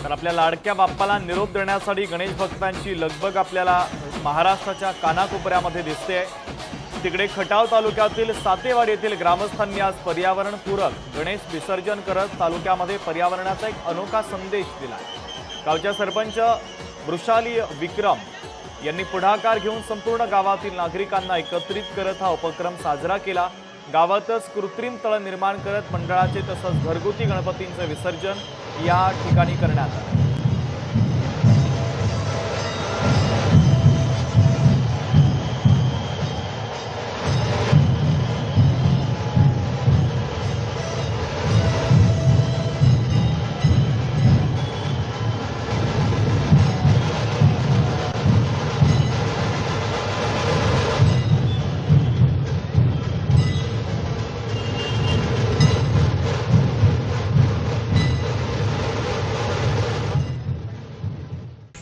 तर आपल्या लाडक्या बाप्पाला निरोप देण्यासाठी गणेश भक्तांची लगबग आपल्याला महाराष्ट्राच्या कानाकोपऱ्यामध्ये दिसते। तिकडे खटाव तालुक्यातील सातेवाडी येथील ग्रामस्थांनी आज पर्यावरणपूरक गणेश विसर्जन करत तालुक्यामध्ये पर्यावरणाचा एक अनोखा संदेश दिला। गावच्या सरपंच वृषाली विक्रम यांनी पुढाकार घेऊन संपूर्ण गावातील नागरिकांना एकत्रित करत हा उपक्रम साजरा केला। गावातच कृत्रिम तळ निर्माण करत मंडळाचे तसंच घरगुती गणपतींचे विसर्जन या ठिकाणी करण्यात आले।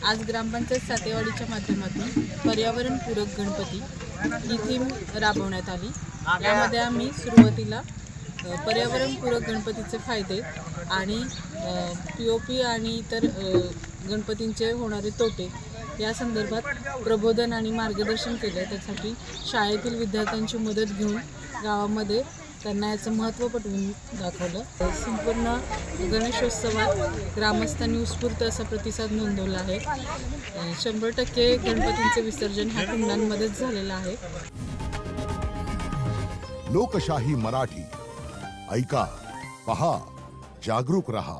आज ग्रामपंचायत सातेवाडीच्या माध्यमातून पर्यावरणपूरक गणपती ही थीम राबवण्यात आली। यामध्ये आम्ही सुरुवातीला पर्यावरणपूरक गणपतीचे फायदे आणि POP आणि इतर गणपतींचे होणारे तोटे या संदर्भात प्रबोधन आणि मार्गदर्शन केले। त्यासाठी शाळेतील विद्यार्थ्यांची मदत घेऊन गावामध्ये त्यांना याचं महत्त्व पटवून दाखवलं। संपूर्ण गणेशोत्सवात ग्रामस्थांनी उत्स्फूर्त असा प्रतिसाद नोंदवला आहे। 100% गणपतींचे विसर्जन ह्या कुंडांमध्येच झालेलं आहे। लोकशाही मराठी ऐका, पहा, जागरूक रहा।